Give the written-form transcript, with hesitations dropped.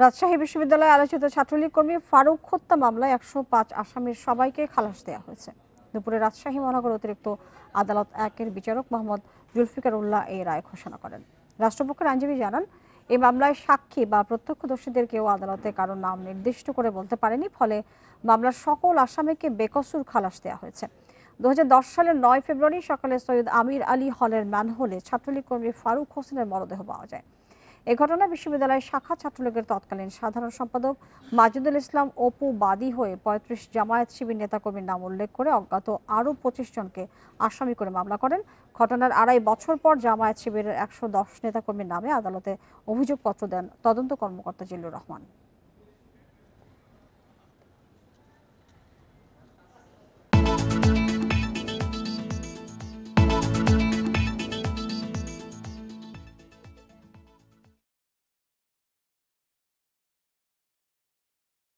রাজশাহী বিশ্ববিদ্যালয়ে আলোচিত ছাত্রলীগ কর্মী ফারুক হত্যা মামলায় ১০৫ আসামির সবাইকে খালাস দেওয়া হয়েছে। দুপুরে রাজশাহী মহানগর অতিরিক্ত আদালত ১-এর বিচারক মোহাম্মদ জুলফিকার উল্লাহ এই রায় ঘোষণা করেন। রাষ্ট্রপক্ষের আইনজীবী জানান, এই মামলায় সাক্ষী বা প্রত্যক্ষদর্শীদের কেউ আদালতে কারো নাম নির্দিষ্ট করে বলতে পারেনি, ফলে মামলার সকল আসামিকে বেকসুর খালাস দেওয়া হয়েছে। ২০১০ সালের ৯ ফেব্রুয়ারি সকালে সৈয়দ আমির আলী হলের ম্যানহোলে ছাত্রলীগ কর্মী ফারুক হোসেনের মরদেহ পাওয়া যায়। এ ঘটনায় বিশ্ববিদ্যালয়ের শাখা ছাত্রলীগের তৎকালীন সাধারণ সম্পাদক মাজিদুল ইসলাম অপু বাদী হয়ে ৩৫ জামায়াত শিবির নেতাকর্মীর নাম উল্লেখ করে অজ্ঞাত আরও ২৫ জনকে আসামি করে মামলা করেন। ঘটনার আড়াই বছর পর জামায়াত শিবিরের ১১০ নেতাকর্মীর নামে আদালতে অভিযোগপত্র দেন তদন্ত কর্মকর্তা জিল্লুর রহমান।